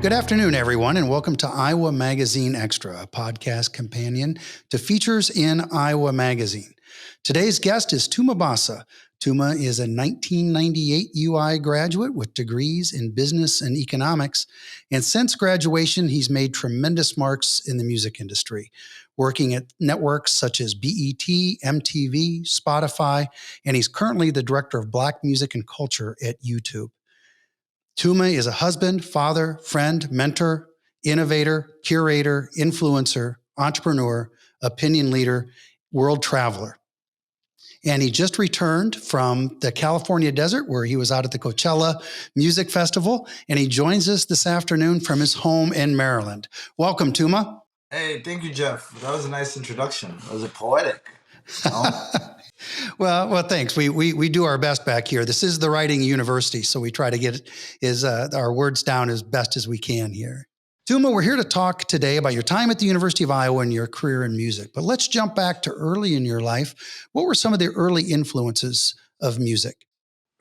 Good afternoon, everyone, and welcome to Iowa Magazine Extra, a podcast companion to features in Iowa Magazine. Today's guest is Tuma Basa. Tuma is a 1998 UI graduate with degrees in business and economics, and since graduation, he's made tremendous marks in the music industry, working at networks such as BET, MTV, Spotify, and he's currently the director of Black Music and Culture at YouTube. Tuma is a husband, father, friend, mentor, innovator, curator, influencer, entrepreneur, opinion leader, world traveler. And he just returned from the California desert where he was out at the Coachella Music Festival. And he joins us this afternoon from his home in Maryland. Welcome, Tuma. Hey, thank you, Jeff. That was a nice introduction. That was poetic. Well, thanks. We do our best back here. This is the writing university, so we try to get our words down as best as we can here. Tuma, we're here to talk today about your time at the University of Iowa and your career in music. But let's jump back to early in your life. What were some of the early influences of music?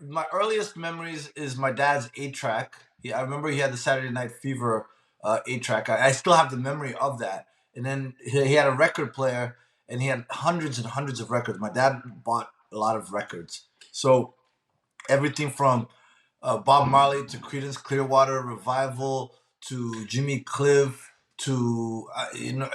My earliest memories is my dad's 8-track. I remember he had the Saturday Night Fever 8-track. I still have the memory of that. And then he had a record player, and he had hundreds and hundreds of records. My dad bought a lot of records. So everything from Bob Marley to Creedence Clearwater Revival to Jimmy Cliff to do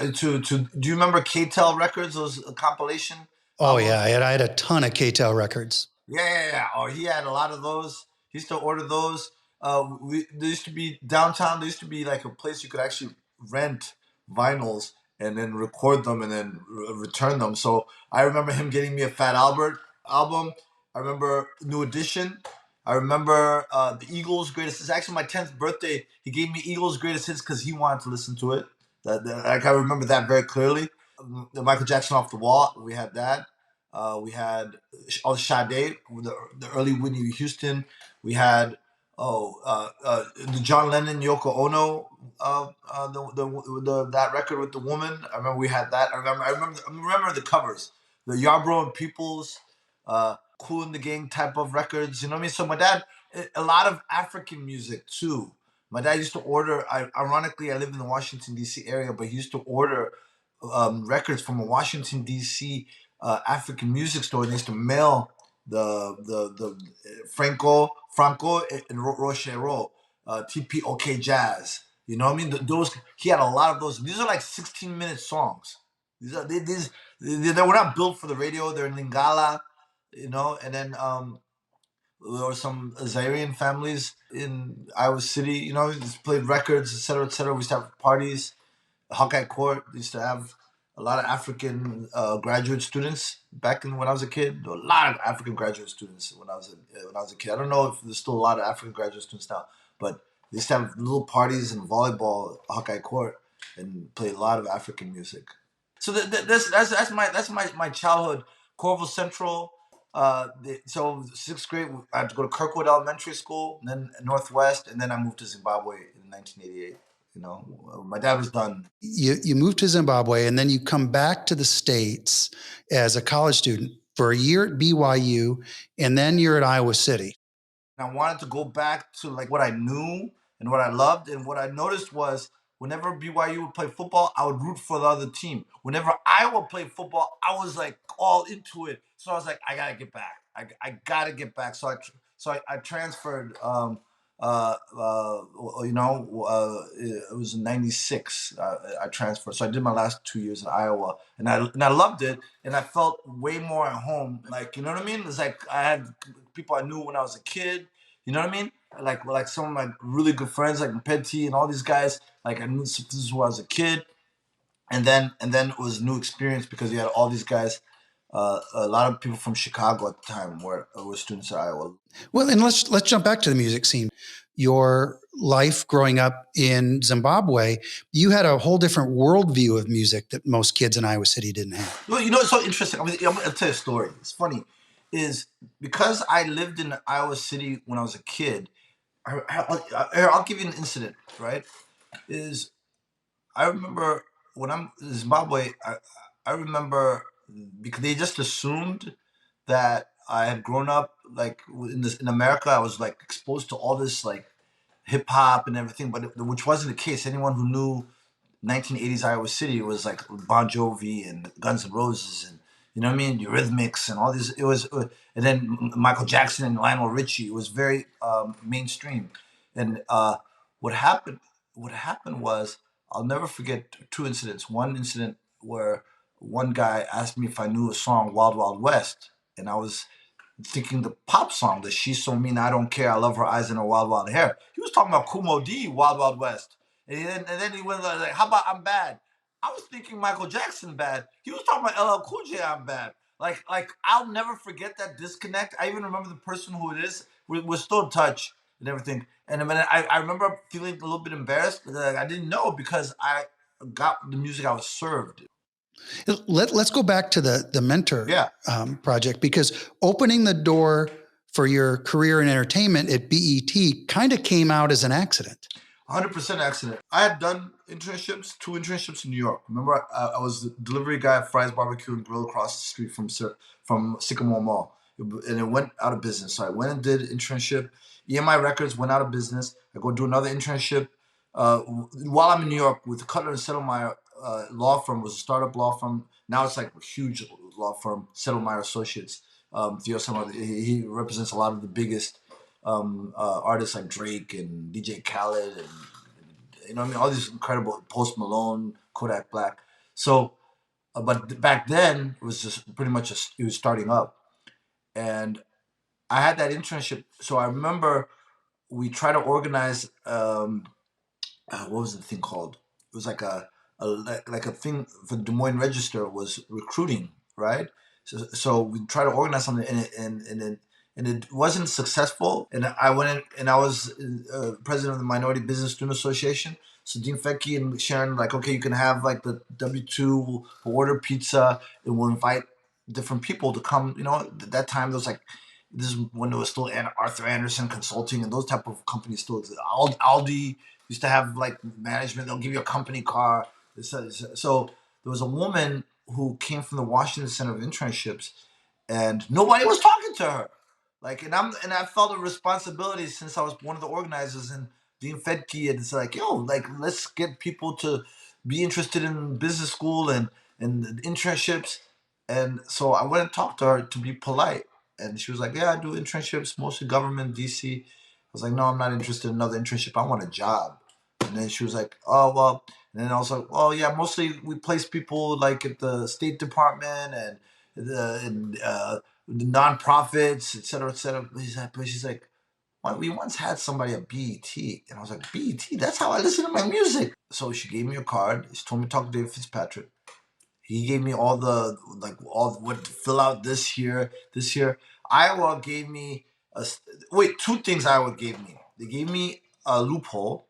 you remember K-Tel Records, those compilation? Oh yeah, I had a ton of K-Tel records. Yeah. Oh, he had a lot of those. He used to order those. There used to be downtown. There used to be like a place you could actually rent vinyls and then record them and then return them. So I remember him getting me a Fat Albert album. I remember New Edition. I remember the Eagles' Greatest Hits. Actually, my 10th birthday, he gave me Eagles' Greatest Hits because he wanted to listen to it. I remember that very clearly. The Michael Jackson Off the Wall, we had that. We had all Sade, the early Whitney Houston. We had the John Lennon Yoko Ono that record with the woman. I remember we had that. I remember the covers, the Yarbrough and Peoples, Kool and the Gang type of records. You know what I mean? So my dad, a lot of African music too. My dad used to order. Ironically, I live in the Washington D.C. area, but he used to order records from a Washington D.C. African music store. And they used to mail the Franco and Rochero, TPOK Jazz. You know what I mean? Those he had a lot of those. These are like 16-minute songs. They were not built for the radio. They're in Lingala, you know. And then there were some Zairian families in Iowa City. You know, just played records, etc., etc. We used to have parties. Hawkeye Court used to have a lot of African graduate students back when I was a kid. A lot of African graduate students when I was a kid. I don't know if there's still a lot of African graduate students now, but they used to have little parties and volleyball at Hawkeye Court and play a lot of African music. So that's my childhood. Corval Central. So 6th grade, I had to go to Kirkwood Elementary School, and then Northwest, and then I moved to Zimbabwe in 1988. You know, my dad was done. You moved to Zimbabwe, and then you come back to the States as a college student for a year at BYU, and then you're at Iowa City. I wanted to go back to like what I knew and what I loved, and what I noticed was whenever BYU would play football, I would root for the other team. Whenever Iowa played football, I was like all into it. So I was like, I gotta get back. I gotta get back. So I transferred. It was in '96. I transferred, so I did my last 2 years in Iowa, and I loved it, and I felt way more at home. Like, you know what I mean? It's like I had people I knew when I was a kid. You know what I mean? Like some of my really good friends, like Petty and all these guys. Like I knew this is when I was a kid, and then it was a new experience because you had all these guys. A lot of people from Chicago at the time were students at Iowa. Well, and let's jump back to the music scene. Your life growing up in Zimbabwe, you had a whole different worldview of music that most kids in Iowa City didn't have. Well, you know, it's so interesting. I'm going to tell you a story. It's funny. Is because I lived in Iowa City when I was a kid. I'll give you an incident, right? Is I remember when I'm in Zimbabwe, I remember because they just assumed that I had grown up like in America. I was like exposed to all this like hip hop and everything, but which wasn't the case. Anyone who knew 1980s Iowa City was like Bon Jovi and Guns N' Roses and you know what I mean, Eurythmics and all these. It was, and then Michael Jackson and Lionel Richie. It was very mainstream. And what happened? What happened was I'll never forget two incidents. One incident where one guy asked me if I knew a song, Wild Wild West, and I was thinking the pop song that She's So Mean, I Don't Care, I Love Her Eyes and Her Wild Wild Hair. He was talking about Kumo D, Wild Wild West. And then he went like, how about I'm Bad? I was thinking Michael Jackson bad. He was talking about LL Cool J, I'm bad. Like I'll never forget that disconnect. I even remember the person who it is. We're still in touch and everything. And I remember feeling a little bit embarrassed. Like I didn't know because I got the music I was served. Let's go back to the mentor Yeah. project, because opening the door for your career in entertainment at BET kind of came out as an accident. 100% accident. I had done internships, two internships in New York. Remember, I was the delivery guy at Fry's Barbecue and Grill across the street from Sycamore Mall, and it went out of business. So I went and did internship. EMI Records went out of business. I go do another internship while I'm in New York with Cutler and Settlemeyer law firm. It was a startup law firm. Now it's like a huge law firm, Settlemeyer Associates. Theo Summer, he represents a lot of the biggest artists like Drake and DJ Khaled and you know what I mean, all these incredible Post Malone, Kodak Black. So, but back then it was just pretty much it was starting up, and I had that internship. So I remember we tried to organize what was the thing called? It was like like a thing for Des Moines Register was recruiting, right? So we tried to organize something, and it wasn't successful. And I went in, and I was president of the Minority Business Student Association. So Dean Fecky and Sharon like, okay, you can have like the W-2, we'll order pizza, and we'll invite different people to come. You know, at that time there was like this is when there was still Arthur Anderson Consulting and those type of companies still exist. Aldi used to have like management. They'll give you a company car. So there was a woman who came from the Washington Center of Internships, and nobody was talking to her. Like, and I felt a responsibility since I was one of the organizers. And Dean Fedke, and it's like, yo, like let's get people to be interested in business school and internships. And so I went and talked to her to be polite, and she was like, yeah, I do internships, mostly government, DC. I was like, no, I'm not interested in another internship. I want a job. And then she was like, oh, well. And then I was like, well, yeah, mostly we place people like at the State Department and the nonprofits, et cetera, et cetera. But she's like, well, we once had somebody at BET. And I was like, BET? That's how I listen to my music. So she gave me a card. She told me to talk to David Fitzpatrick. He gave me all the, like, all what to fill out this here, this here. Iowa gave me, two things Iowa gave me. They gave me a loophole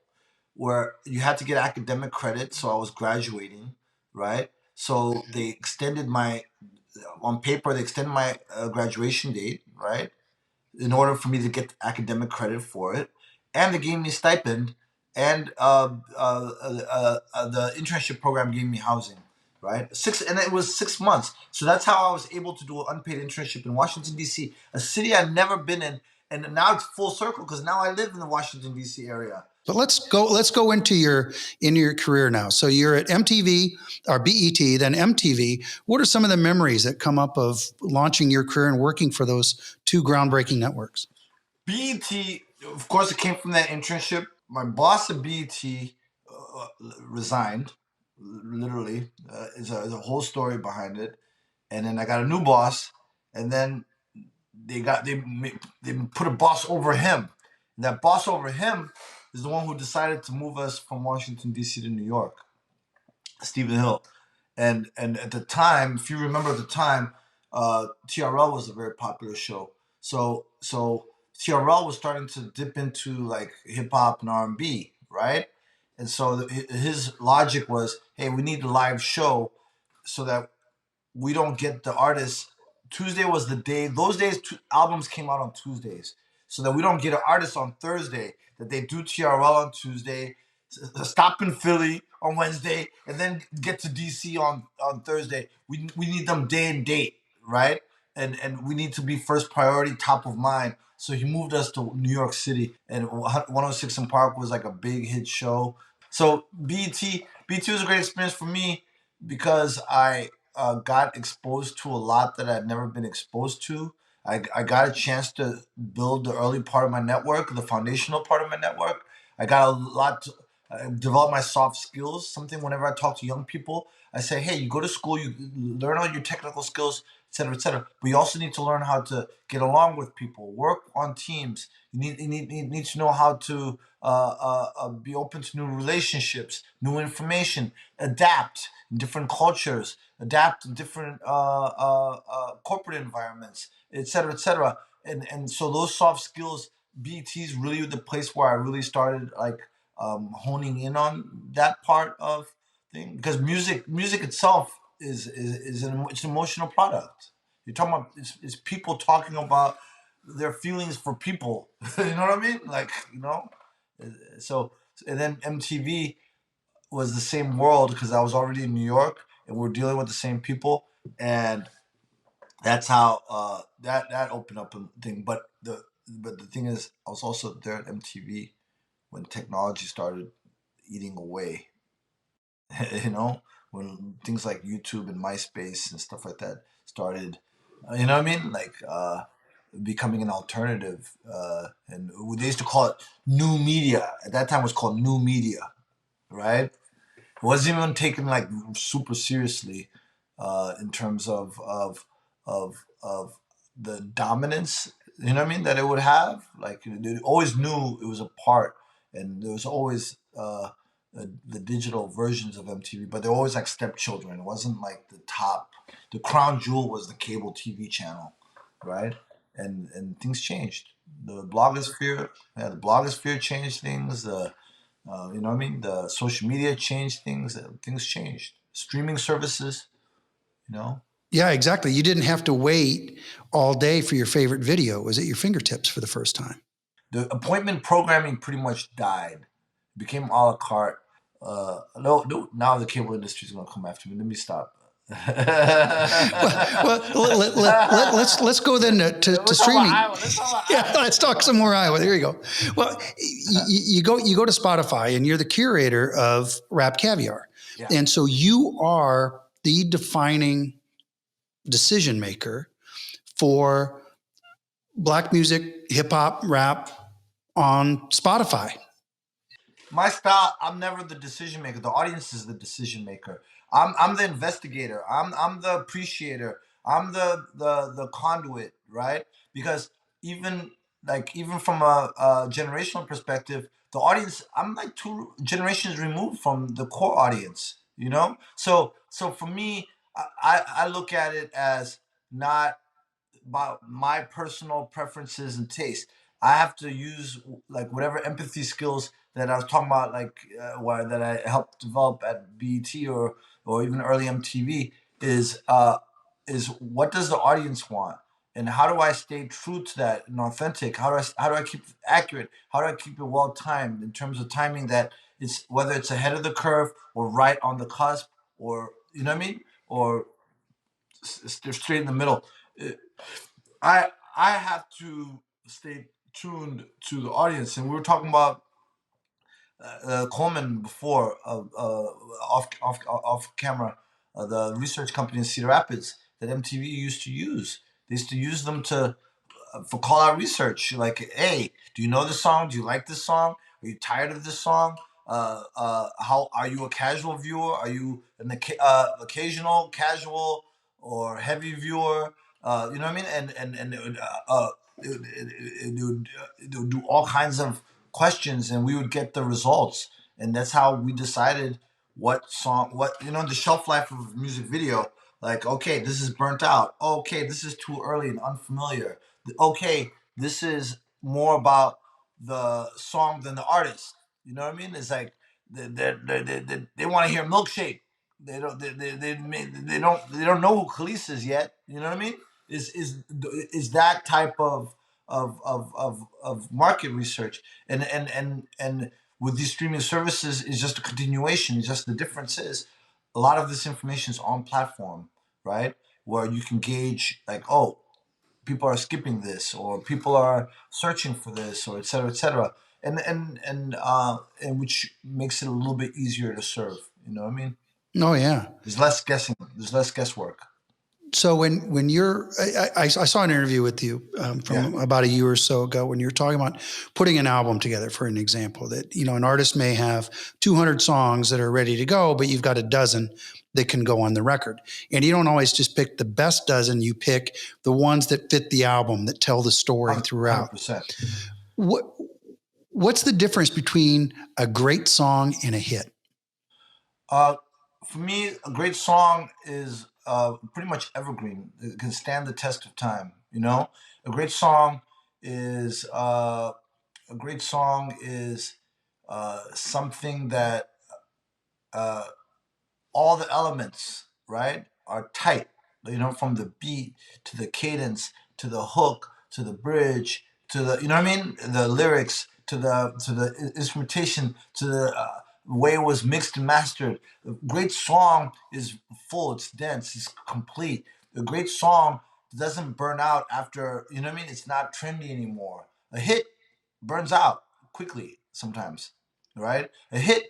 where you had to get academic credit, so I was graduating, right? So they extended on paper, they extended my graduation date, right? In order for me to get academic credit for it. And they gave me a stipend, and the internship program gave me housing, right? And it was 6 months. So that's how I was able to do an unpaid internship in Washington, D.C., a city I've never been in. And now it's full circle because now I live in the Washington, D.C. area. But let's go into your career now. So you're at MTV or BET, then MTV. What are some of the memories that come up of launching your career and working for those two groundbreaking networks? BET, of course, it came from that internship. My boss at BET resigned, literally. There's a whole story behind it. And then I got a new boss, and then they put a boss over him. And that boss over him is the one who decided to move us from Washington, D.C. to New York, Stephen Hill. And at the time, if you remember at the time, TRL was a very popular show. So TRL was starting to dip into like hip hop and R&B, right? And so his logic was, hey, we need a live show so that we don't get the artists. Tuesday was the day. Those days, albums came out on Tuesdays, so that we don't get an artist on Thursday. That they do TRL on Tuesday, stop in Philly on Wednesday, and then get to DC on Thursday. We need them day and date, right? and we need to be first priority, top of mind. So he moved us to New York City, and 106 in Park was like a big hit show. So BET was a great experience for me because I got exposed to a lot that I'd never been exposed to. I got a chance to build the early part of my network, the foundational part of my network. I got a lot to develop my soft skills. Something whenever I talk to young people, I say, hey, you go to school, you learn all your technical skills, et cetera, et cetera. But you also need to learn how to get along with people, work on teams. You need to know how to be open to new relationships, new information, adapt in different cultures, adapt in different corporate environments, et cetera, et cetera. And so those soft skills, BET is really the place where I really started like honing in on that part of thing, because music itself it's an emotional product. You're talking about it's people talking about their feelings for people. You know what I mean? Like, so and then MTV was the same world because I was already in New York and we're dealing with the same people, and that's how that opened up a thing. But the thing is, I was also there at MTV when technology started eating away. you know, when things like YouTube and MySpace and stuff like that started, you know what I mean? Like becoming an alternative. And they used to call it new media. At that time, it was called new media, right? It wasn't even taken like super seriously in terms of the dominance. You know what I mean? That it would have. Like they always knew it was a part, and there was always the digital versions of MTV, but they're always like stepchildren. It wasn't like the top. The crown jewel was the cable TV channel, right? And things changed. The blogosphere changed things. You know what I mean? The social media changed things. Things changed. Streaming services, you know. Yeah, exactly. You didn't have to wait all day for your favorite video. It was at your fingertips for the first time. The appointment programming pretty much died. It became a la carte. No, now the cable industry is going to come after me. Let me stop. Let's go then to streaming. Let's talk about Yeah, let's talk some more Iowa. There you go. Well, you go to Spotify and you're the curator of Rap Caviar, Yeah. and so you are the defining decision maker for Black music, hip hop, rap on Spotify. My style, I'm never the decision maker. The audience is the decision maker. I'm the investigator. I'm the appreciator. I'm the conduit, right? Because even from a generational perspective, the audience, I'm like 2 generations removed from the core audience, you know? So for me, I look at it as not about my personal preferences and taste. I have to use like whatever empathy skills that I was talking about, like that I helped develop at BET or even early MTV is what does the audience want, and how do I stay true to that and authentic? How do I keep it accurate? How do I keep it well timed in terms of timing, that it's whether it's ahead of the curve or right on the cusp, or you know what I mean, or straight in the middle. I have to stay tuned to the audience, and we were talking about Coleman before, off camera, the research company in Cedar Rapids that MTV used to use. They used to use them to for call out research. Like, hey, do you know this song? Do you like this song? Are you tired of this song? How are you a casual viewer? Are you an occasional casual or heavy viewer? You know what I mean? And it would do all kinds of questions, and we would get the results, and that's how we decided what song, what the shelf life of a music video. Like, okay, this is burnt out. Okay, this is too early and unfamiliar. Okay, this is more about the song than the artist. You know what I mean? It's like they want to hear Milkshake. They don't know who Khalees is yet. You know what I mean? Is that type of market research, and with these streaming services is just a continuation. Just the difference is a lot of this information is on platform, right? Where you can gauge like, oh, people are skipping this, or people are searching for this, or et cetera, et cetera, and which makes it a little bit easier to serve. You know what I mean? Oh yeah. There's less guessing. There's less guesswork. So when you're, I saw an interview with you Yeah. from about a year or so ago when you were talking about putting an album together. For an example, that an artist may have 200 songs that are ready to go, but you've got a dozen that can go on the record, and you don't always just pick the best dozen. You pick the ones that fit the album, that tell the story throughout. 100%. What what's the difference between a great song and a hit? Uh, for me, a great song is pretty much evergreen. It can stand the test of time. You know, a great song is a great song is something that uh, all the elements, right, are tight. You know, from the beat to the cadence to the hook to the bridge to the, you know what I mean, the lyrics to the instrumentation to the way it was mixed and mastered. A great song is full. It's dense. It's complete. A great song doesn't burn out after. You know what I mean? It's not trendy anymore. A hit burns out quickly sometimes, right? A hit.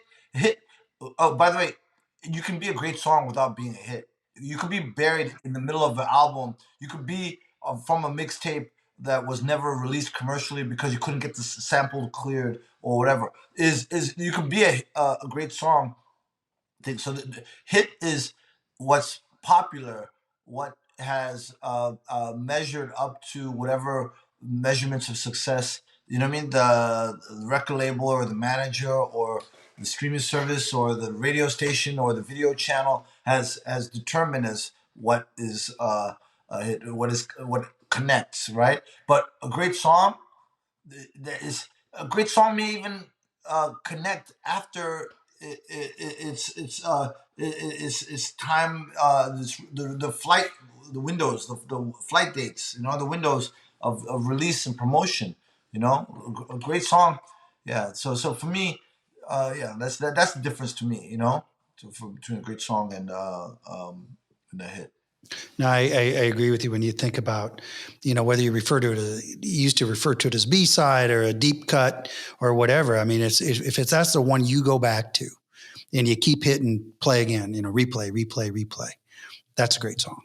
Oh, by the way, you can be a great song without being a hit. You could be buried in the middle of an album. You could be from a mixtape that was never released commercially because you couldn't get the sample cleared or whatever. Is you could be a great song thing. So the hit is what's popular, what has measured up to whatever measurements of success. You know what I mean? The record label or the manager or the streaming service or the radio station or the video channel has determined as what is a hit, what connects, right? But a great song, there is a great song may even connect after it's time the flight, the windows, the flight dates, you know, the windows of release and promotion, you know. A great song, yeah. So for me, yeah, that's the difference to me, you know, between a great song and a hit. No, I agree with you when you think about, whether you refer to it as, you used to refer to it as B side or a deep cut or whatever. I mean, if it's that's the one you go back to and you keep hitting play again, replay, replay, replay. That's a great song.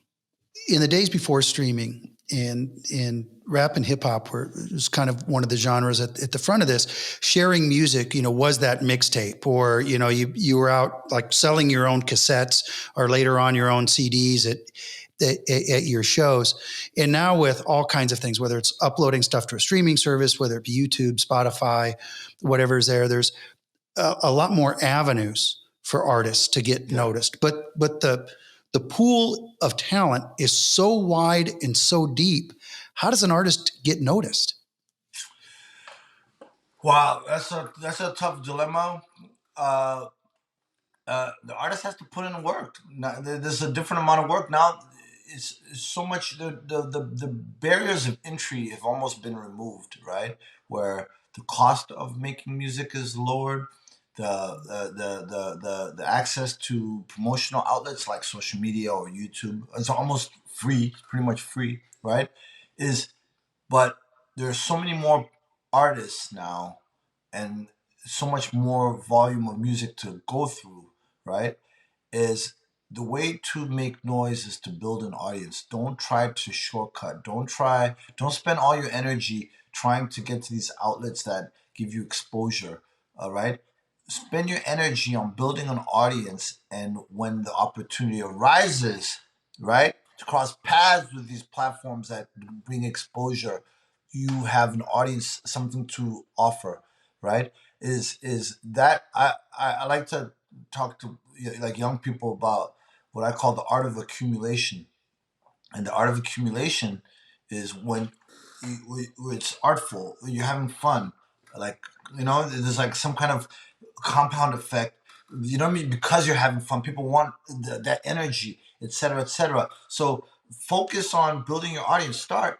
In the days before streaming, and rap and hip hop was kind of one of the genres at the front of this. Sharing music, was that mixtape, or you were out like selling your own cassettes, or later on your own CDs at your shows. And now with all kinds of things, whether it's uploading stuff to a streaming service, whether it be YouTube, Spotify, whatever's there's a lot more avenues for artists to get noticed. But the pool of talent is so wide and so deep. How does an artist get noticed? Wow, that's a tough dilemma. Uh, the artist has to put in work. Now, there's a different amount of work now. It's so much. The barriers of entry have almost been removed, right? Where the cost of making music is lowered. The access to promotional outlets like social media or YouTube, it's almost free. It's pretty much free, right? Is But there's so many more artists now, and so much more volume of music to go through, right? Is the way to make noise is to build an audience. Don't try to shortcut. Don't spend all your energy trying to get to these outlets that give you exposure. All right. Spend your energy on building an audience, and when the opportunity arises, right, to cross paths with these platforms that bring exposure, you have an audience, something to offer, right? Is that I like to talk to like young people about what I call the art of accumulation. And the art of accumulation is when it's artful, you're having fun, like, you know, there's like some kind of compound effect. You know what I mean? Because you're having fun, people want that energy, etc., etc. So focus on building your audience. Start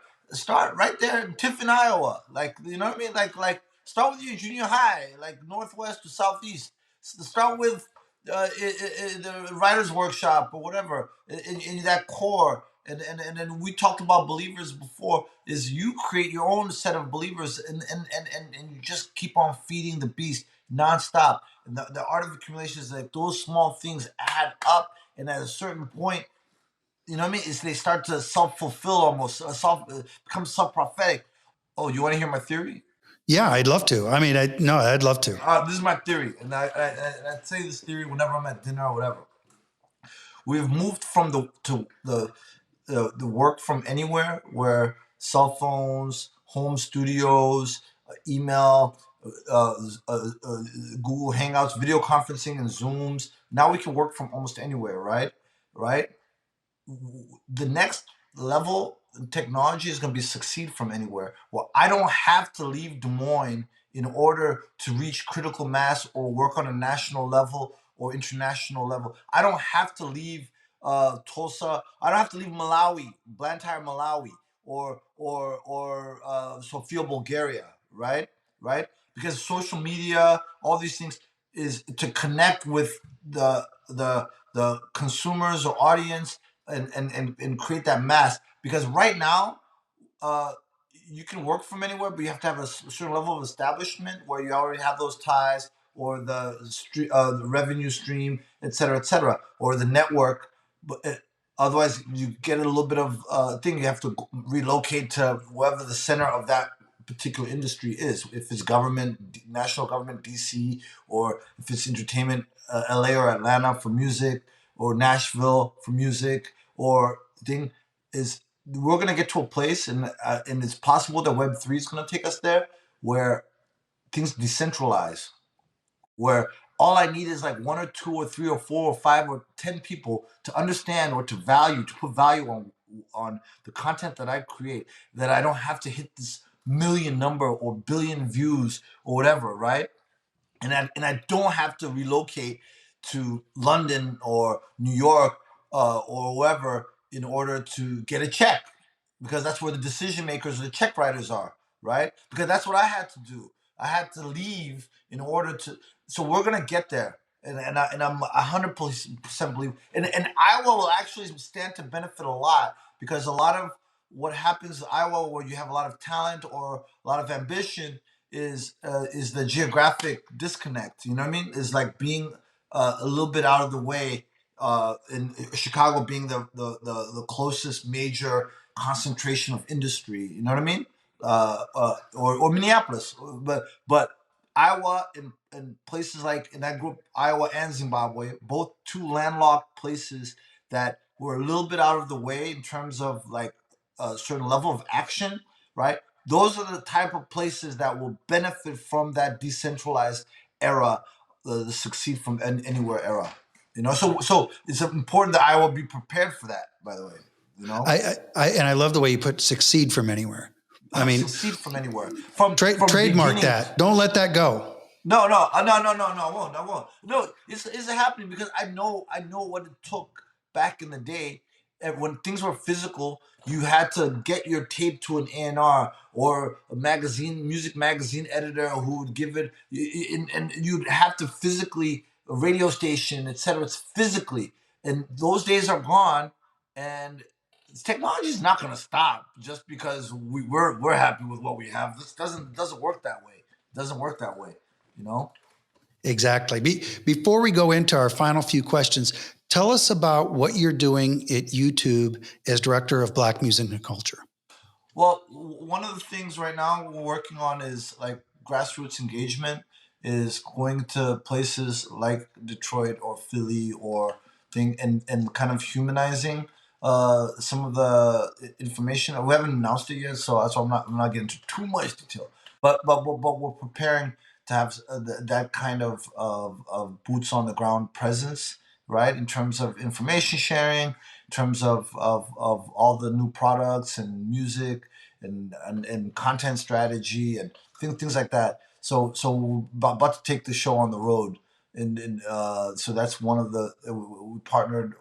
right there in Tiffin, Iowa. Like, you know what I mean? Like start with your junior high, like northwest to southeast. Start with the writers workshop or whatever in that core, And then we talked about believers before. Is you create your own set of believers, and you just keep on feeding the beast nonstop. And the art of accumulation is like those small things add up, and at a certain point, you know what I mean? Is they start to self fulfill almost, become self prophetic. Oh, you want to hear my theory? Yeah, I'd love to. I mean, I'd love to. This is my theory, and I say this theory whenever I'm at dinner or whatever. We've moved from the work from anywhere, where cell phones, home studios, email, uh, Google Hangouts, video conferencing, and Zooms. Now we can work from almost anywhere, right? Right. The next level in technology is going to be succeed from anywhere. Well, I don't have to leave Des Moines in order to reach critical mass or work on a national level or international level. I don't have to leave Tulsa. I don't have to leave Malawi, Blantyre, Malawi, or Sofia, Bulgaria. Right, right. Because social media, all these things, is to connect with the consumers or audience, and create that mass. Because right now, uh, you can work from anywhere, but you have to have a certain level of establishment where you already have those ties, or the revenue stream, et cetera, or the network. But otherwise, you get a little bit of thing. You have to relocate to wherever the center of that particular industry is. If it's government, national government, DC, or if it's entertainment, LA or Atlanta for music, or Nashville for music, or thing is, we're going to get to a place, and it's possible that Web3 is going to take us there, where things decentralize, where all I need is like one or two or three or four or five or 10 people to understand or to put value on the content that I create, that I don't have to hit this million number or billion views or whatever, right? And I don't have to relocate to London or New York, or wherever, in order to get a check, because that's where the decision makers or the check writers are, right? Because that's what I had to do. I had to leave in order to. So we're gonna get there, and I'm 100% believe. And Iowa will actually stand to benefit a lot, because a lot of what happens in Iowa, where you have a lot of talent or a lot of ambition, is the geographic disconnect. You know what I mean? Is like being a little bit out of the way. In Chicago being the closest major concentration of industry. You know what I mean? Or Minneapolis, but Iowa, and places like in that group, Iowa and Zimbabwe, both two landlocked places that were a little bit out of the way in terms of like a certain level of action, right? Those are the type of places that will benefit from that decentralized era, the succeed from anywhere era. So it's important that Iowa be prepared for that. By the way, you know, And I love the way you put succeed from anywhere. I mean, succeed from anywhere, from trademark beginning. that. Don't let that go. No, I won't. No, it's happening because I know what it took back in the day. And when things were physical, you had to get your tape to an A&R or a music magazine editor who would give it, and you'd have to physically, a radio station, etc. It's physically, and those days are gone. And technology is not going to stop just because we're happy with what we have. This doesn't work that way. It doesn't work that way. You know. Exactly. Before we go into our final few questions, tell us about what you're doing at YouTube as director of Black Music and Culture. Well, one of the things right now we're working on is like grassroots engagement, is going to places like Detroit or Philly or thing, and kind of humanizing some of the information. We haven't announced it yet, so that's why I'm not getting into too much detail. But we're preparing to have that kind of boots on the ground presence, right? In terms of information sharing, in terms of all the new products and music, and content strategy, and things like that. So we're about to take the show on the road, and so that's one of the we partnered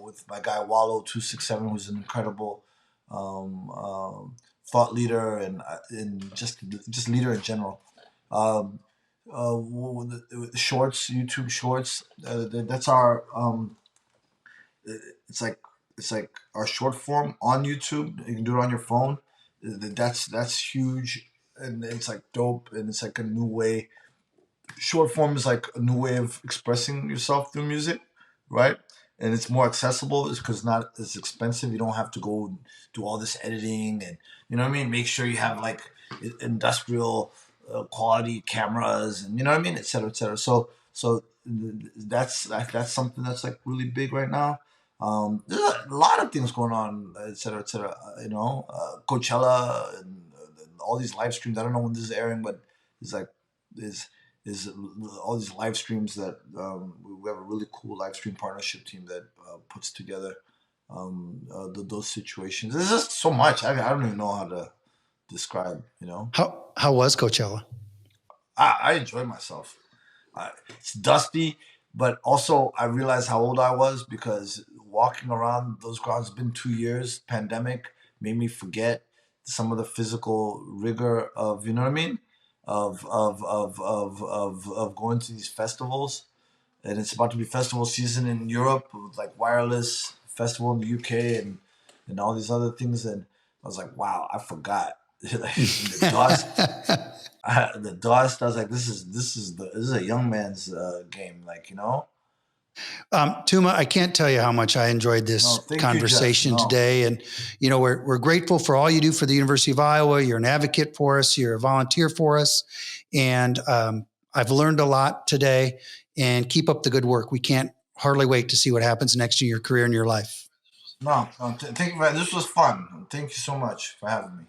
with my guy Wallow 267, who's an incredible thought leader, and just leader in general. Um, the shorts, YouTube shorts. That's our. It's like it's like our short form on YouTube. You can do it on your phone. That's huge, and it's like dope, and it's like a new way. Short form is like a new way of expressing yourself through music, right? And it's more accessible. It's because not as expensive. You don't have to go do all this editing, and you know what I mean. Make sure you have like industrial quality cameras, and you know what I mean, et cetera, et cetera. So that's something that's like really big right now. There's a lot of things going on, et cetera, et cetera. Coachella and all these live streams. I don't know when this is airing, but it's like is is all these live streams that we have a really cool live stream partnership team that puts together those situations. There's just so much. I don't even know how to describe. You know, How was Coachella? I enjoy myself. It's dusty, but also I realized how old I was because walking around those grounds, it's been 2 years. Pandemic made me forget some of the physical rigor of, you know what I mean, of going to these festivals. And it's about to be festival season in Europe with like Wireless Festival in the UK and all these other things. And I was like, wow, I forgot. Like, the dust. The dust. I was like, this is a young man's game, like, you know. Tuma, I can't tell you how much I enjoyed this conversation today. And, we're grateful for all you do for the University of Iowa. You're an advocate for us. You're a volunteer for us. And I've learned a lot today, and keep up the good work. We can't hardly wait to see what happens next in your career and your life. Thank you. This was fun. Thank you so much for having me.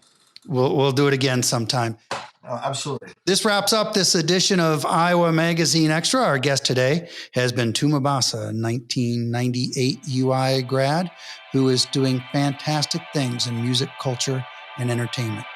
We'll do it again sometime. Absolutely. This wraps up this edition of Iowa Magazine Extra. Our guest today has been Tuma Basa, a 1998 UI grad who is doing fantastic things in music, culture, and entertainment.